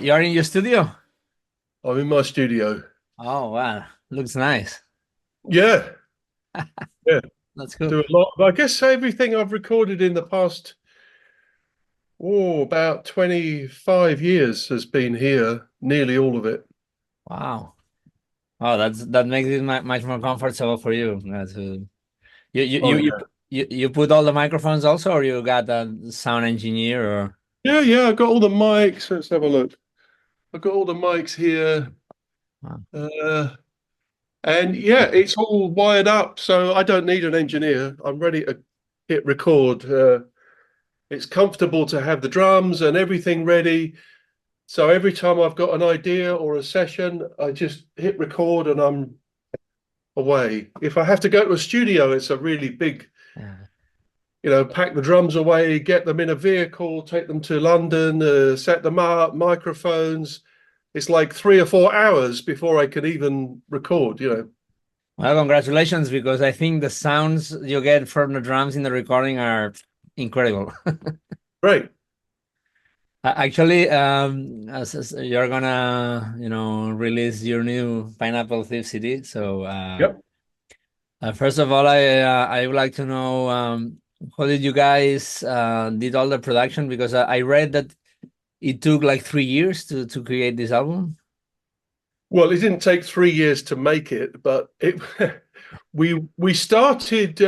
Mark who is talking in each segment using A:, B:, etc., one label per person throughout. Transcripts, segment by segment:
A: You're in your studio?
B: I'm in my studio.
A: Oh, wow. Looks nice.
B: Yeah, yeah,
A: That's cool.
B: do a lot. But I guess everything I've recorded in the past, about 25 years has been here, nearly all of it.
A: Wow. Oh, that makes it much more comfortable for you. You, you
B: Oh
A: you you
B: yeah.
A: you put all the microphones also, or you got a sound engineer, or
B: Yeah, yeah, I've got all the mics. Let's have a look. I've got all the mics here.
A: wow.
B: Uh, and yeah, it's all wired up, so I don't need an engineer. I'm ready to hit record. It's comfortable to have the drums and everything ready. So every time I've got an idea or a session, I just hit record and I'm away. If I have to go to a studio, it's a really big,
A: Yeah.
B: pack the drums away, get them in a vehicle, take them to London, set them up, microphones. It's like 3 or 4 hours before I can even record.
A: Well, congratulations, because I think the sounds you get from the drums in the recording are incredible.
B: Great.
A: Actually, as you're gonna, release your new Pineapple Thief CD, so
B: Yep.
A: first of all, I would like to know, how did you guys did all the production? Because I read that it took like 3 years to create this album.
B: Well, it didn't take 3 years to make it, but it we started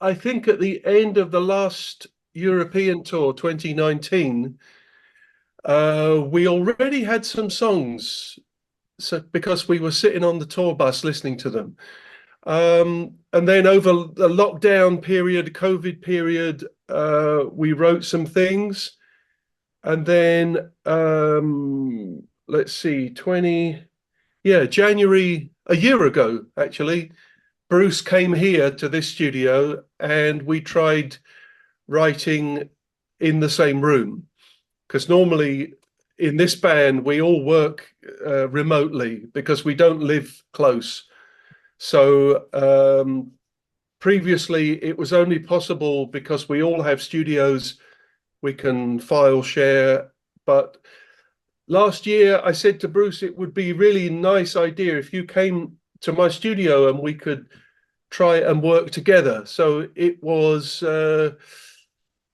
B: I think at the end of the last European tour, 2019. We already had some songs, so because we were sitting on the tour bus listening to them. And then over the lockdown period, COVID period, we wrote some things. And then let's see, January, a year ago, actually, Bruce came here to this studio and we tried writing in the same room. Because normally in this band we all work remotely because we don't live close. So previously it was only possible because we all have studios, we can file share. But last year I said to Bruce, it would be really nice idea if you came to my studio and we could try and work together. So it was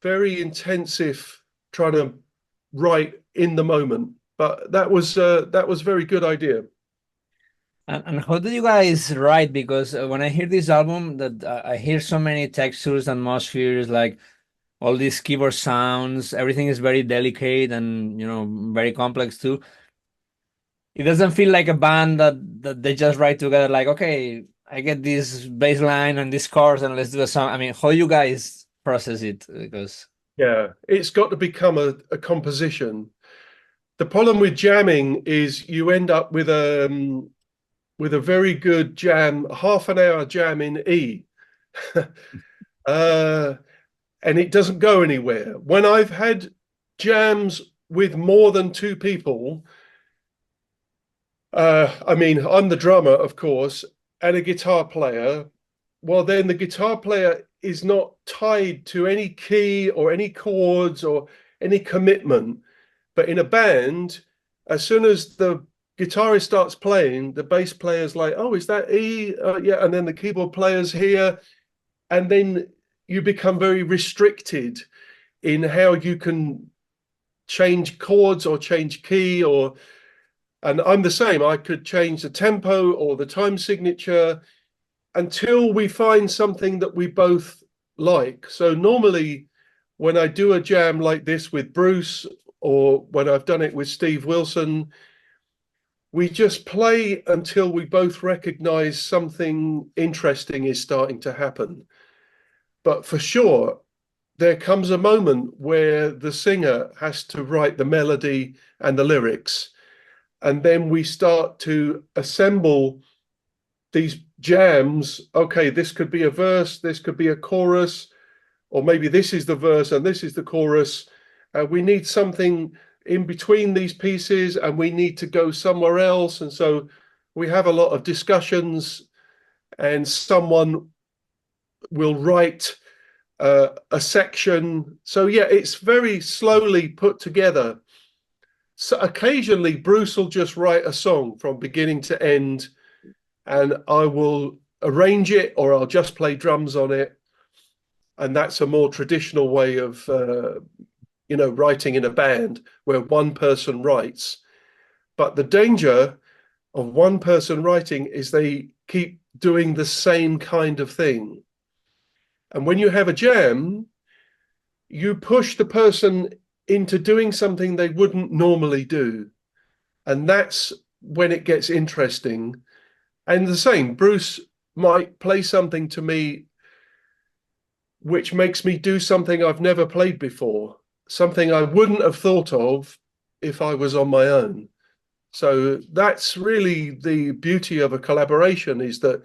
B: very intensive trying to write in the moment. But that was very good idea.
A: And how do you guys write? Because when I hear this album, that I hear so many textures, atmospheres, like all these keyboard sounds. Everything is very delicate and very complex too. It doesn't feel like a band that they just write together. Like, okay, I get this bass line and this chorus, and let's do a song. I mean, how you guys process it? Because
B: Yeah, it's got to become a composition. The problem with jamming is you end up with a very good jam, half an hour jam in E. uh, and it doesn't go anywhere. When I've had jams with more than two people, I mean, I'm the drummer, of course, and a guitar player. Well, then the guitar player is not tied to any key or any chords or any commitment. But in a band, as soon as the guitarist starts playing, the bass player's like, "Oh, is that E?" Yeah, and then the keyboard player's here, and then you become very restricted in how you can change chords or change key or. And I'm the same. I could change the tempo or the time signature until we find something that we both like. So normally when I do a jam like this with Bruce or when I've done it with Steve Wilson, we just play until we both recognize something interesting is starting to happen. But for sure, there comes a moment where the singer has to write the melody and the lyrics. And then we start to assemble these jams. Okay, this could be a verse, this could be a chorus, or maybe this is the verse and this is the chorus. We need something in between these pieces and we need to go somewhere else. And so we have a lot of discussions, and someone will write a section. So, yeah, it's very slowly put together So occasionally Bruce will just write a song from beginning to end, and I will arrange it or I'll just play drums on it. And that's a more traditional way of writing in a band where one person writes. But the danger of one person writing is they keep doing the same kind of thing. And when you have a jam, you push the person into doing something they wouldn't normally do. And that's when it gets interesting. And the same, Bruce might play something to me which makes me do something I've never played before, something I wouldn't have thought of if I was on my own. So that's really the beauty of a collaboration, is that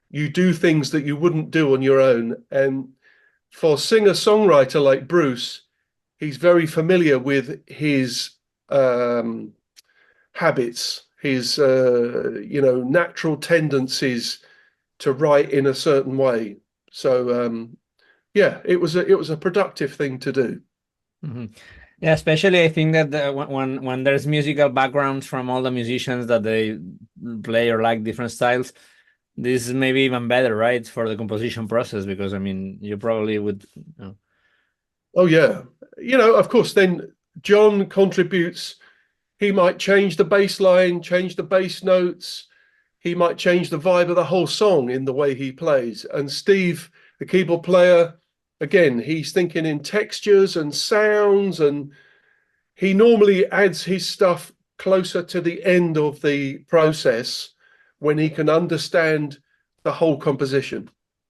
B: you do things that you wouldn't do on your own. And for singer-songwriter like Bruce, he's very familiar with his habits, his natural tendencies to write in a certain way. So yeah, it was a productive thing to do.
A: Hmm. Yeah, especially I think that when there's musical backgrounds from all the musicians that they play or like different styles, this is maybe even better, right, for the composition process because I mean you probably would.
B: Oh yeah, of course. Then John contributes. He might change the bass line, change the bass notes. He might change the vibe of the whole song in the way he plays. And Steve, the keyboard player, again, he's thinking in textures and sounds, and he normally adds his stuff closer to the end of the process when he can understand the whole composition.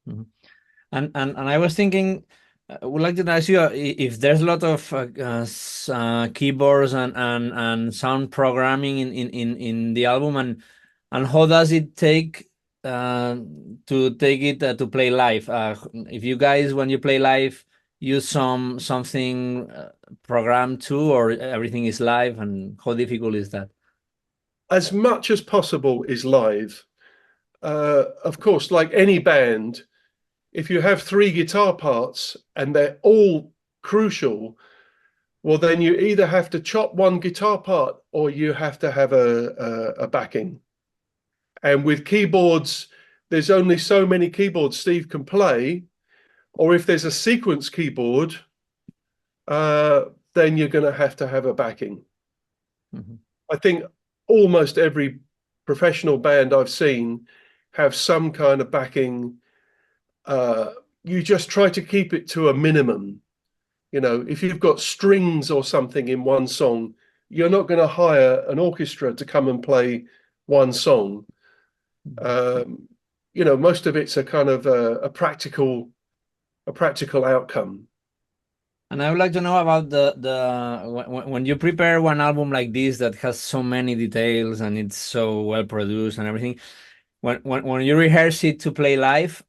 A: Mhm. And I was thinking, I would like to ask you if there's a lot of keyboards and sound programming in the album, and how does it take uh, to take it to play live? If you guys, when you play live, use something programmed too, or everything is live, and how difficult is that?
B: As much as possible is live. Of course, like any band, if you have three guitar parts and they're all crucial, well, then you either have to chop one guitar part or you have to have a backing. And with keyboards, there's only so many keyboards Steve can play. Or if there's a sequence keyboard, uh, then you're going to have a backing.
A: Mhm.
B: I think almost every professional band I've seen have some kind of backing. Uh, you just try to keep it to a minimum. If you've got strings or something in one song, you're not going to hire an orchestra to come and play one song. Um, Most of it's a kind of a practical outcome.
A: And I would like to know about when you prepare one album like this that has so many details and it's so well produced and everything. When you rehearse it to play live,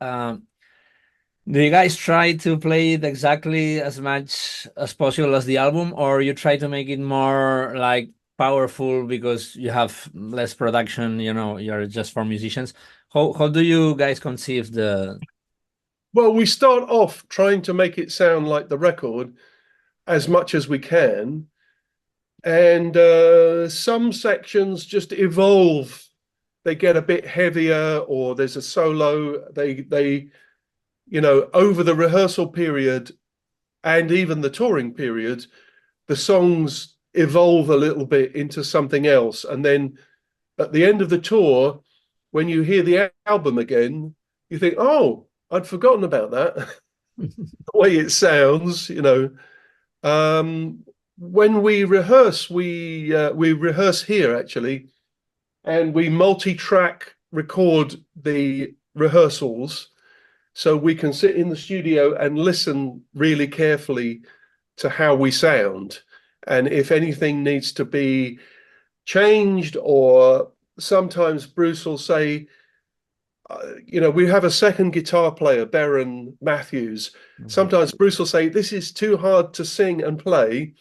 A: do you guys try to play it exactly as much as possible as the album, or you try to make it more like powerful because you have less production? You're just for musicians. How do you guys conceive the?
B: Well, we start off trying to make it sound like the record as much as we can, and some sections just evolve. They get a bit heavier, or there's a solo. They over the rehearsal period and even the touring period, the songs evolve a little bit into something else. And then at the end of the tour, when you hear the album again, you think, oh, I'd forgotten about that. The way it sounds. When we rehearse, we rehearse here actually, and we multi-track record the rehearsals so we can sit in the studio and listen really carefully to how we sound. And if anything needs to be changed, or sometimes Bruce will say, we have a second guitar player, Baron Matthews.
A: Mhm.
B: Sometimes Bruce will say, this is too hard to sing and play.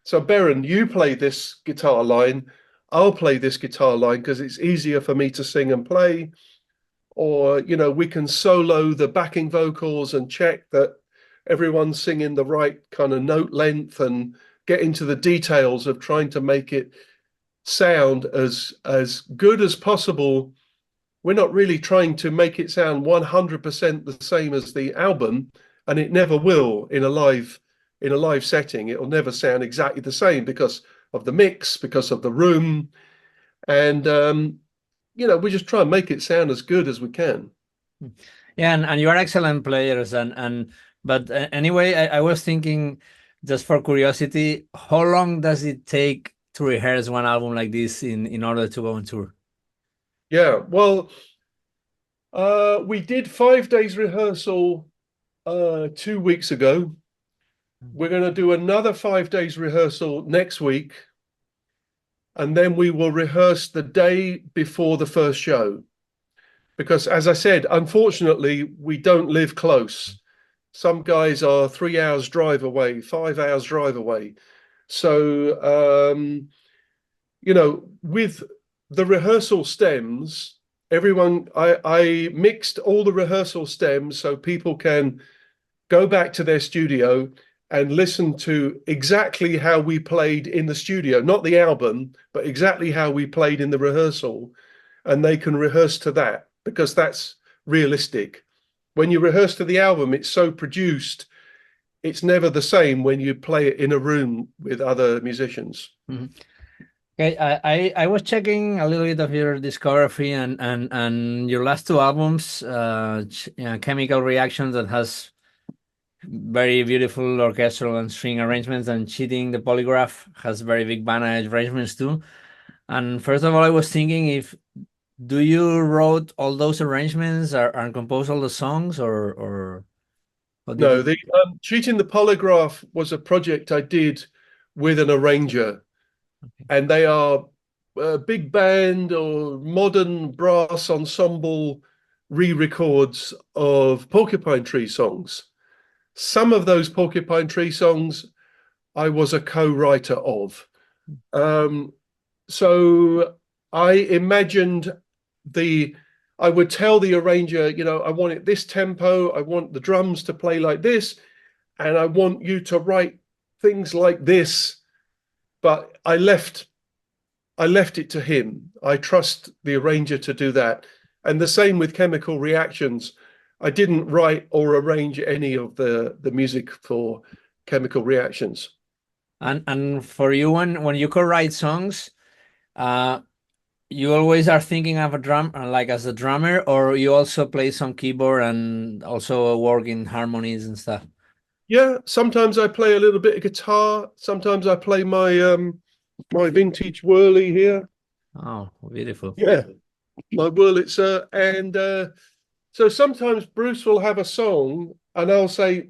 B: So, Baron, you play this guitar line. I'll play this guitar line because it's easier for me to sing and play. Or, we can solo the backing vocals and check that everyone's singing the right kind of note length and get into the details of trying to make it sound as good as possible. We're not really trying to make it sound 100% the same as the album, and it never will in a live setting. It'll never sound exactly the same because of the mix, because of the room, and we just try and make it sound as good as we can.
A: Yeah, and you are excellent players, and but anyway, I was thinking, just for curiosity, how long does it take to rehearse one album like this in order to go on tour?
B: Yeah, well, we did 5 days rehearsal 2 weeks ago. We're going to do another 5 days rehearsal next week, and then we will rehearse the day before the first show. Because, as I said, unfortunately, we don't live close. Some guys are 3 hours drive away, 5 hours drive away. So, with the rehearsal stems, I mixed all the rehearsal stems so people can go back to their studio and listen to exactly how we played in the studio, not the album, but exactly how we played in the rehearsal. And they can rehearse to that because that's realistic. When you rehearse to the album, it's so produced, it's never the same when you play it in a room with other musicians.
A: Mhm. Okay, I was checking a little bit of your discography and your last two albums, Chemical Reactions, that has very beautiful orchestral and string arrangements, and Cheating the Polygraph has very big band arrangements too. And first of all, I was thinking, if do you wrote all those arrangements or and compose all the songs, or what did
B: No,
A: you?
B: the Cheating the Polygraph was a project I did with an arranger,
A: Okay.
B: and they are a big band or modern brass ensemble re-records of Porcupine Tree songs. Some of those Porcupine Tree songs I was a co-writer of. Um, so I imagined the I would tell the arranger, I want it this tempo, I want the drums to play like this, and I want you to write things like this. But I left it to him. I trust the arranger to do that. And the same with Chemical Reactions. I didn't write or arrange any of the music for Chemical Reactions.
A: And for you, when you co-write songs, uh, you always are thinking of a drum, like as a drummer, or you also play some keyboard and also work in harmonies and stuff.
B: Yeah, sometimes I play a little bit of guitar. Sometimes I play my vintage whirly here.
A: Oh, beautiful.
B: Yeah, my Wurlitzer. And so sometimes Bruce will have a song and I'll say,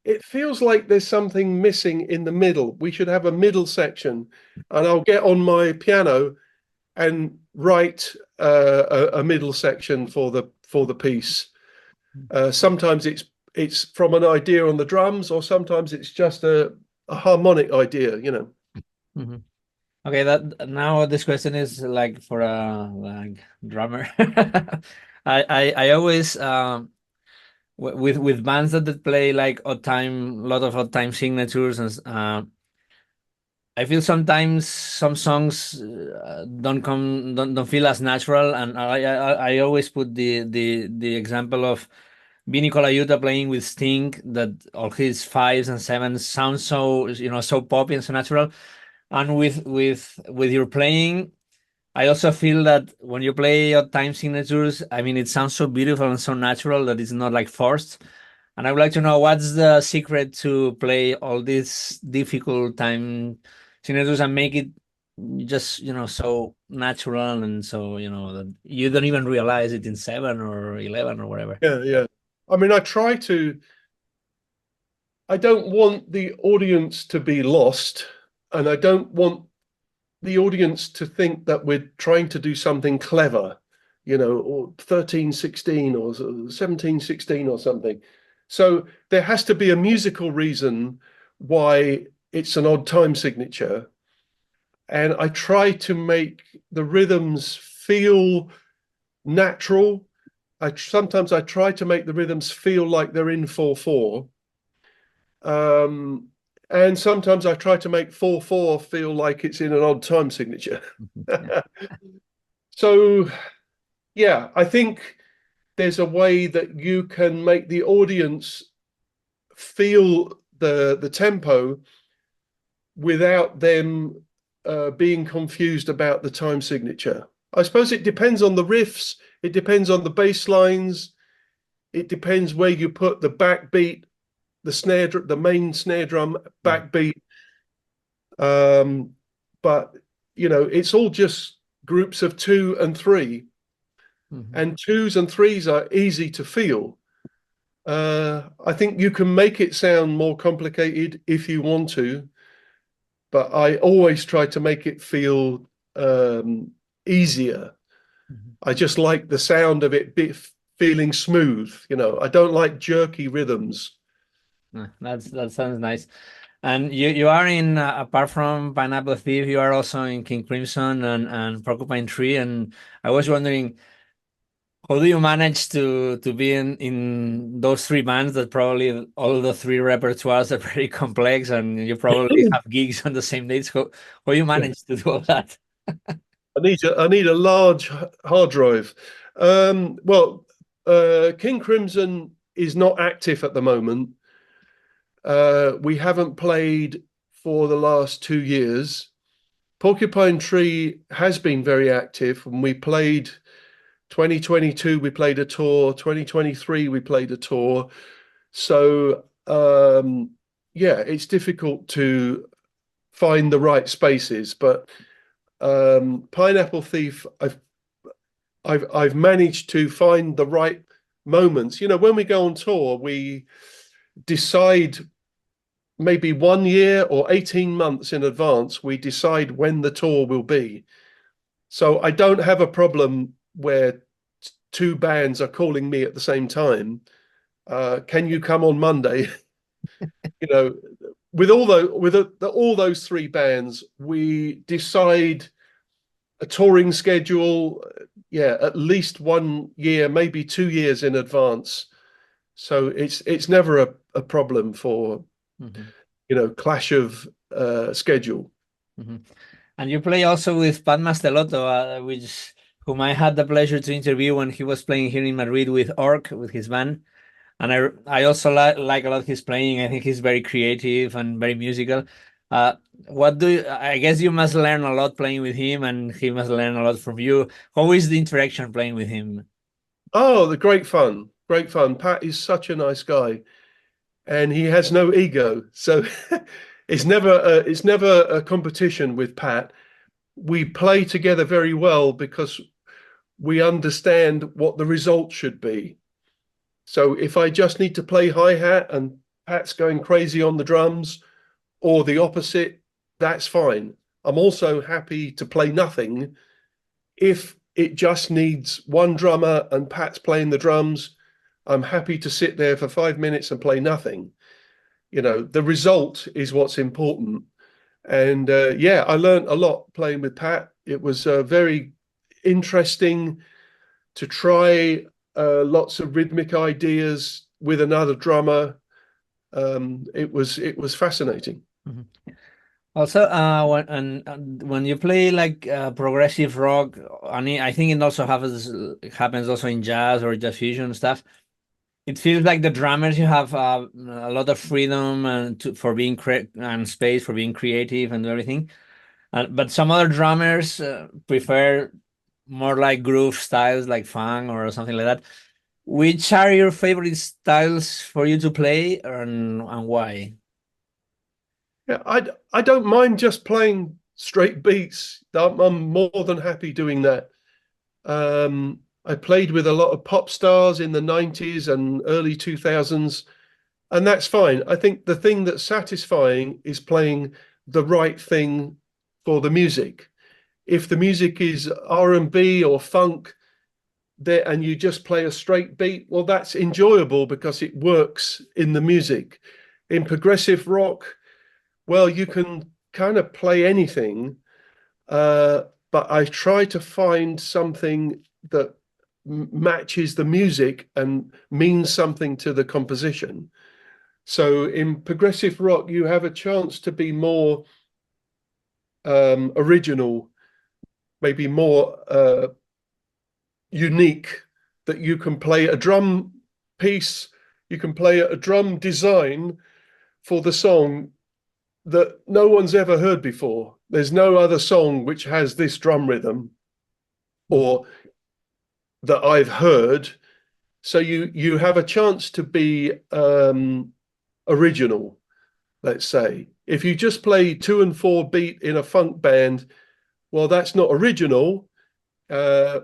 B: it feels like there's something missing in the middle. We should have a middle section. And I'll get on my piano and write a middle section for the piece. Sometimes it's from an idea on the drums, or sometimes it's just a harmonic idea.
A: Mhm. Okay, that now this question is like for a like drummer. I always with bands that play like odd time, lot of odd time signatures, and I feel sometimes some songs don't feel as natural, and I always put the example of Vinny Colaiuta playing with Sting, that all his fives and sevens sound so so poppy and so natural, and with your playing, I also feel that when you play odd time signatures, I mean, it sounds so beautiful and so natural that it's not like forced. And I would like to know, what's the secret to play all these difficult time signatures and make it just, so natural, and so, that you don't even realize it in 7 or 11 or whatever.
B: Yeah, yeah. I mean, I don't want the audience to be lost, and I don't want the audience to think that we're trying to do something clever, or 13/16 or 17/16 or something. So there has to be a musical reason why it's an odd time signature. And I try to make the rhythms feel natural. Sometimes I try to make the rhythms feel like they're in 4/4. Um, And sometimes I try to make 4/4 feel like it's in an odd time signature.
A: Yeah.
B: So yeah, I think there's a way that you can make the audience feel the tempo without them being confused about the time signature. I suppose it depends on the riffs, it depends on the bass lines, it depends where you put the backbeat, the main snare drum
A: Mhm.
B: backbeat. But it's all just groups of two and three,
A: Mhm.
B: and twos and threes are easy to feel. I think you can make it sound more complicated if you want to, but I always try to make it feel easier.
A: Mhm.
B: I just like the sound of it feeling smooth. I don't like jerky rhythms.
A: That sounds nice. And you are in apart from Pineapple Thief, you are also in King Crimson and Porcupine Tree. And I was wondering, how do you manage to be in those three bands that probably all the three repertoires are very complex and you probably have gigs on the same dates? How you manage to do all that?
B: I need a large hard drive. Well, King Crimson is not active at the moment. We haven't played for the last 2 years. Porcupine Tree has been very active, and we played 2022. We played a tour. 2023, we played a tour. So yeah, it's difficult to find the right spaces, but Pineapple Thief, I've managed to find the right moments. When we go on tour, we decide maybe 1 year or 18 months in advance, we decide when the tour will be. So I don't have a problem where two bands are calling me at the same time. Can you come on Monday? you know, with all those three bands, we decide a touring schedule, yeah, at least 1 year, maybe 2 years in advance. So it's never a problem for
A: Mhm.
B: clash of schedule.
A: Mhm. And you play also with Pat Mastelotto, which whom I had the pleasure to interview when he was playing here in Madrid with Orc with his band. And I also like a lot his playing. I think he's very creative and very musical. Uh, I guess you must learn a lot playing with him, and he must learn a lot from you. How is the interaction playing with him?
B: Oh, the great fun, great fun. Pat is such a nice guy, and he has no ego, so it's never a competition with Pat. We play together very well because we understand what the result should be. So if I just need to play hi-hat and Pat's going crazy on the drums, or the opposite, that's fine. I'm also happy to play nothing if it just needs one drummer and Pat's playing the drums. I'm happy to sit there for 5 minutes and play nothing. The result is what's important. And yeah, I learned a lot playing with Pat. It was very interesting to try lots of rhythmic ideas with another drummer. It was fascinating.
A: Mhm. Also, when you play like progressive rock, I think it also happens also in jazz or jazz fusion stuff. It feels like the drummers you have a lot of freedom and for being and space for being creative and everything. But some other drummers prefer more like groove styles, like funk or something like that. Which are your favorite styles for you to play, and why?
B: Yeah, I don't mind just playing straight beats. I'm more than happy doing that. I played with a lot of pop stars in the 90s and early 2000s, and that's fine. I think the thing that's satisfying is playing the right thing for the music. If the music is R&B or funk there and you just play a straight beat, well, that's enjoyable because it works in the music. In progressive rock, well, you can kind of play anything, uh, but I try to find something that matches the music and means something to the composition. So in progressive rock, you have a chance to be more original, maybe more unique, that you can play a drum piece, you can play a drum design for the song that no one's ever heard before. There's no other song which has this drum rhythm
A: Mhm.
B: or that I've heard. So you have a chance to be original, let's say. If you just play 2 and 4 beat in a funk band, well, that's not original. Uh,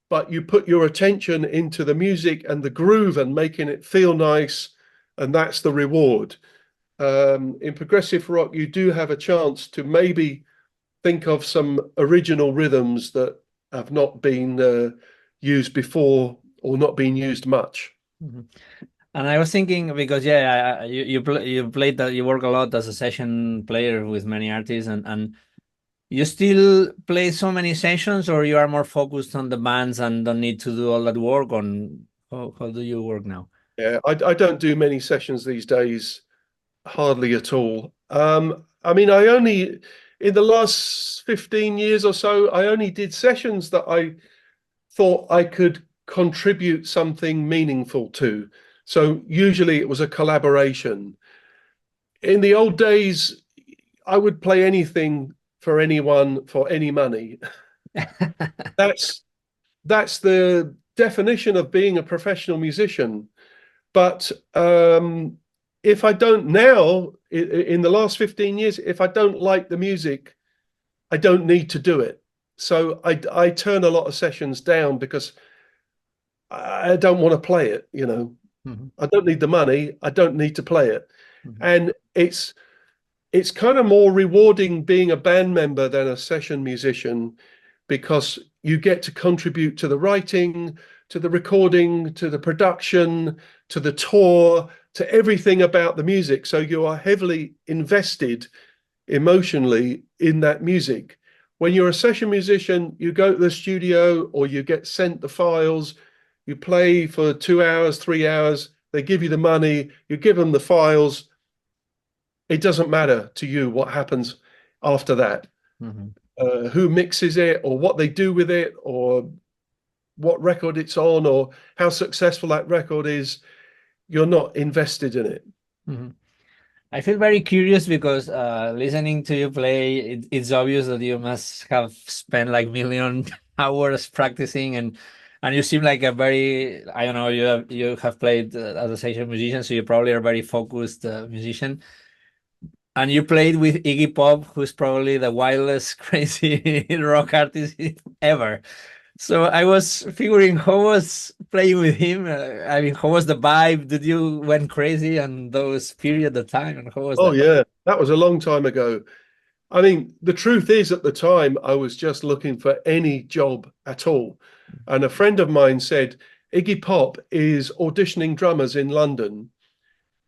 B: but you put your attention into the music and the groove and making it feel nice, and that's the reward. In progressive rock, you do have a chance to maybe think of some original rhythms that have not been used before or not been used much.
A: Mhm. And I was thinking because yeah, you played that you work a lot as a session player with many artists, and you still play so many sessions, or you are more focused on the bands and don't need to do all that work on how do you work now?
B: Yeah, I don't do many sessions these days, hardly at all. I mean, I only, in the last 15 years or so, I only did sessions that I thought I could contribute something meaningful to. So usually it was a collaboration. In the old days, I would play anything for anyone for any money. That's that's the definition of being a professional musician. But if I don't now, in the last 15 years, if I don't like the music, I don't need to do it. So I turn a lot of sessions down because I don't want to play it, you know.
A: Mhm,
B: I don't need the money. I don't need to play it.
A: mhm,
B: And it's kind of more rewarding being a band member than a session musician because you get to contribute to the writing, to the recording, to the production, to the tour, to everything about the music. So you are heavily invested emotionally in that music. When you're a session musician, you go to the studio or you get sent the files, you play for 2 hours, 3 hours, they give you the money, you give them the files. It doesn't matter to you what happens after that,
A: mhm,
B: who mixes it or what they do with it or what record it's on or how successful that record is. You're not invested in it.
A: mhm. I feel very curious because listening to you play, it's obvious that you must have spent like million hours practicing, and you seem like a very, I don't know, you have played as a session musician, so you probably are a very focused musician. And you played with Iggy Pop, who's probably the wildest, crazy rock artist ever. So I was figuring how was playing with him. I mean, how was the vibe? Did you went crazy on those period of time, and how was
B: Oh,
A: that?
B: yeah, that was a long time ago. I mean, the truth is, at the time, I was just looking for any job at all. And a friend of mine said, Iggy Pop is auditioning drummers in London.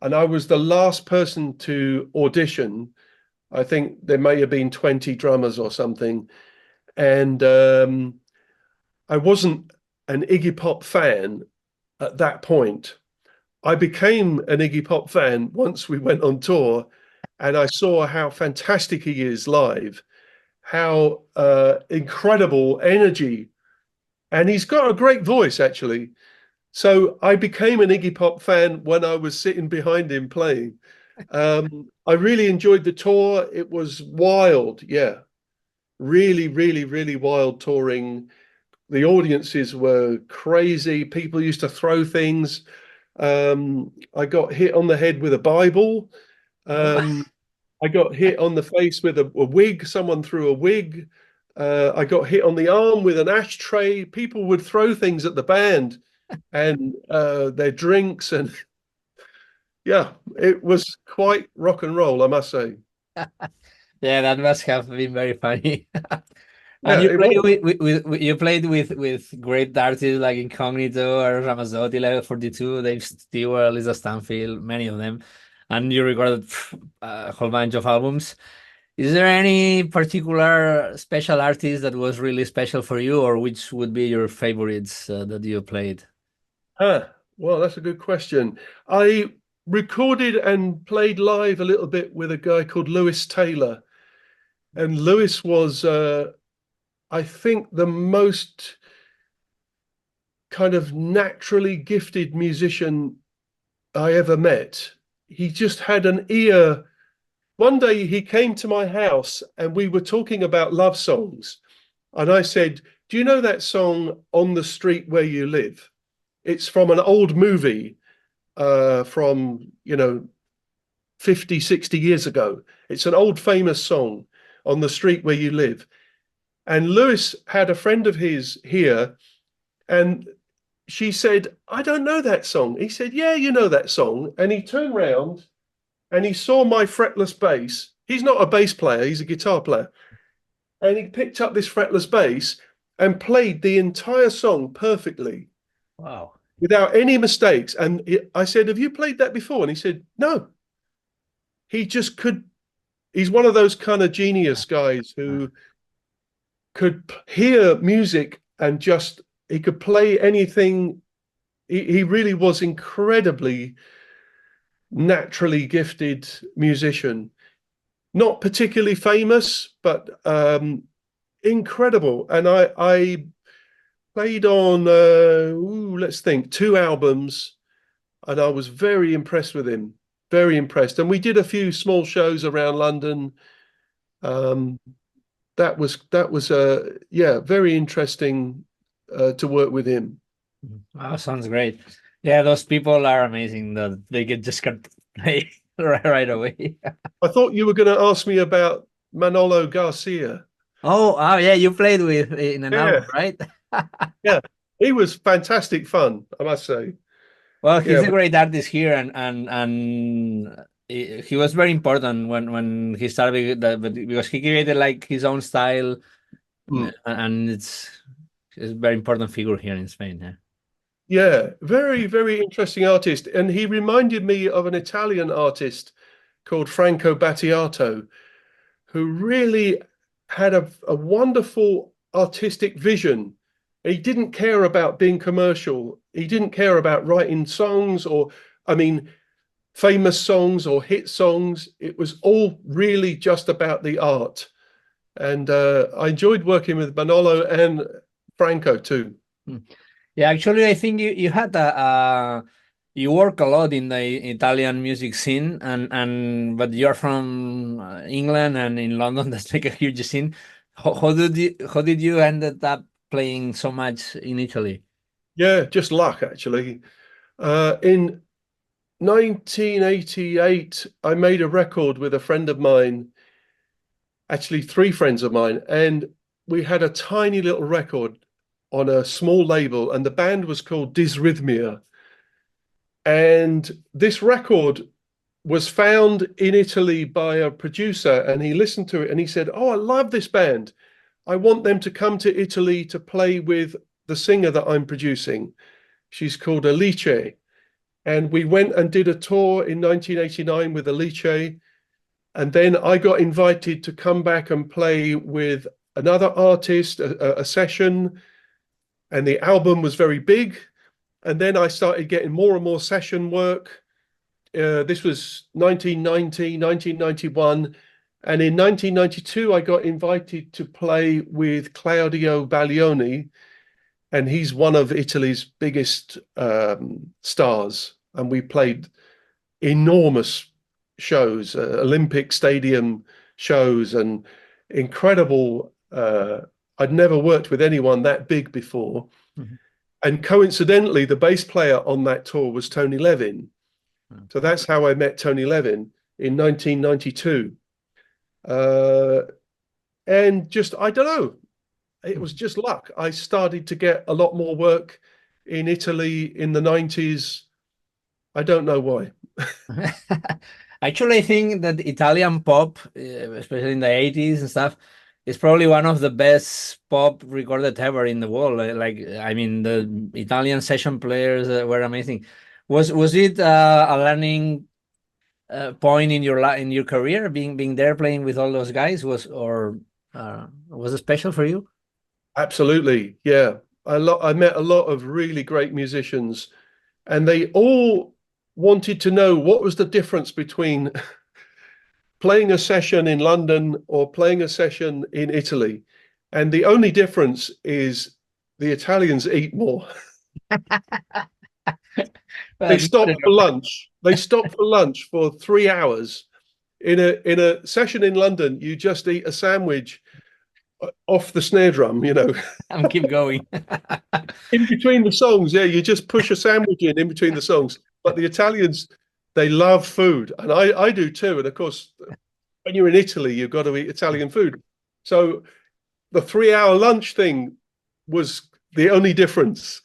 B: And I was the last person to audition. I think there may have been 20 drummers or something. And I wasn't an Iggy Pop fan at that point. I became an Iggy Pop fan once we went on tour and I saw how fantastic he is live, how incredible energy, and he's got a great voice actually. So I became an Iggy Pop fan when I was sitting behind him playing. I really enjoyed the tour. It was wild, yeah, really, really, really wild touring. The audiences were crazy. People used to throw things. I got hit on the head with a Bible.
A: Oh.
B: Um, I got hit on the face with a wig. Someone threw a wig. I got hit on the arm with an ashtray. People would throw things at the band and their drinks. And yeah, it was quite rock and roll, I must say.
A: Yeah, that must have been very funny. And
B: Yeah,
A: you
B: it
A: played
B: was.
A: you played with great artists like Incognito or Ramazzotti, Level 42, Dave Stewart, Lisa Stanfield, many of them, and you recorded a whole bunch of albums. Is there any particular special artist that was really special for you, or which would be your favorites that you played?
B: Well, that's a good question. I recorded and played live a little bit with a guy called Lewis Taylor. And Lewis was, I think, the most kind of naturally gifted musician I ever met. He just had an ear. One day he came to my house and we were talking about love songs. And I said, "Do you know that song, On the Street Where You Live?" It's from an old movie from, 50, 60 years ago. It's an old famous song, On the Street Where You Live. And Lewis had a friend of his here, and she said, "I don't know that song." He said, "Yeah, you know that song." And he turned round and he saw my fretless bass. He's not a bass player, he's a guitar player. And he picked up this fretless bass and played the entire song perfectly
A: Wow.
B: without any mistakes. And I said, "Have you played that before?" And he said, "No." He just could. He's one of those kind of genius guys who could hear music and just, he could play anything. He really was incredibly naturally gifted musician. Not particularly famous, but incredible. And I played on, let's think, 2 albums, and I was very impressed with him. Very impressed. And we did a few small shows around London. Um, that was yeah, very interesting to work with him.
A: Wow, sounds great. Yeah, those people are amazing. They get just got play right away.
B: I thought you were going to ask me about Manolo Garcia.
A: Oh, yeah, you played with in an album,
B: Yeah,
A: right?
B: yeah, he was fantastic fun, I must say.
A: Well, he's
B: Yeah,
A: a great artist here, and he was very important when he started because he created like his own style,
B: mm,
A: and it's a very important figure here in Spain. Yeah.
B: yeah, very, very interesting artist. And he reminded me of an Italian artist called Franco Battiato, who really had a wonderful artistic vision. He didn't care about being commercial. He didn't care about writing songs or, I mean, famous songs or hit songs. It was all really just about the art. And I enjoyed working with Manolo and Franco too.
A: Hmm. Yeah, actually, I think you had you work a lot in the Italian music scene, and but you're from England and in London. That's like a huge scene. How did you ended up playing so much in Italy?
B: Yeah, just luck actually. In 1988, I made a record with a friend of mine, actually three friends of mine, and we had a tiny little record on a small label, and the band was called Dysrhythmia. And this record was found in Italy by a producer, and he listened to it and he said, "Oh, I love this band. I want them to come to Italy to play with the singer that I'm producing. She's called Alice." And we went and did a tour in 1989 with Alice. And then I got invited to come back and play with another artist, a session. And the album was very big. And then I started getting more and more session work. This was 1990, 1991. And in 1992, I got invited to play with Claudio Baglioni, and he's one of Italy's biggest stars. And we played enormous shows, Olympic Stadium shows, and incredible. I'd never worked with anyone that big before.
A: Mhm.
B: And coincidentally, the bass player on that tour was Tony Levin.
A: Mhm.
B: So that's how I met Tony Levin in 1992. Uh, and just, I don't know, it was just luck. I started to get a lot more work in Italy in the 90s. I don't know why.
A: Actually, I think that Italian pop, especially in the 80s and stuff, is probably one of the best pop recorded ever in the world. Like, I mean, the Italian session players were amazing. Was it a learning point in your career, being there playing with all those guys? Was it special for you?
B: Absolutely. Yeah. I met a lot of really great musicians, and they all wanted to know what was the difference between playing a session in London or playing a session in Italy. And the only difference is the Italians eat more. They
A: Well,
B: stop for lunch. They stop for lunch for 3 hours. In a session in London, you just eat a sandwich off the snare drum, you know.
A: and keep going.
B: In between the songs, yeah, you just push a sandwich in between the songs. But the Italians, they love food, and I do too. And of course, when you're in Italy, you've got to eat Italian food. So the 3 hour lunch thing was the only difference.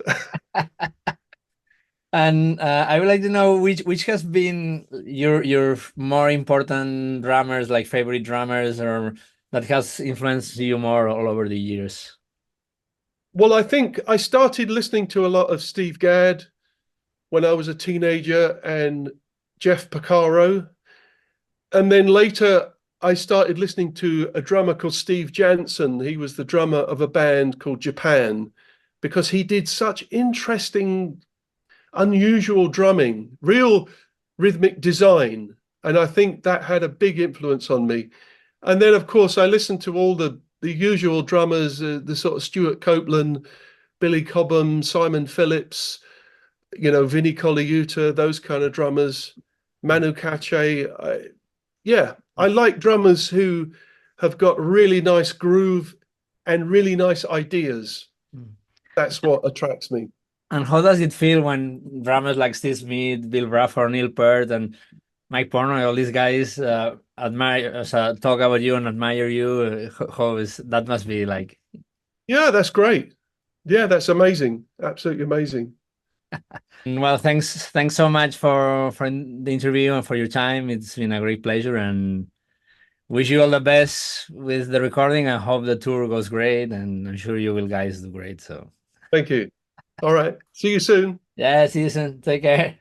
A: And I would like to know which has been your more important drummers, like favorite drummers, or that has influenced you more all over the years.
B: Well, I think I started listening to a lot of Steve Gadd when I was a teenager and Jeff Porcaro. And then later, I started listening to a drummer called Steve Jansen. He was the drummer of a band called Japan because he did such interesting, unusual drumming, real rhythmic design. And I think that had a big influence on me. And then, of course, I listened to all the usual drummers, the sort of Stuart Copeland, Billy Cobham, Simon Phillips, you know, Vinnie Colaiuta, those kind of drummers, Manu Katché. Yeah, I like drummers who have got really nice groove and really nice ideas.
A: Mm.
B: That's what attracts me.
A: And how does it feel when drummers like Steve Smith, Bill Bruford, Neil Peart, and Mike Portnoy, all these guys admire, talk about you and admire you? How is that? Must be like.
B: Yeah, that's great. Yeah, that's amazing. Absolutely amazing.
A: Well, thanks so much for the interview and for your time. It's been a great pleasure, and wish you all the best with the recording. I hope the tour goes great, and I'm sure you will guys do great. So
B: Thank you. All right. See you soon.
A: yeah, see you soon. Take care.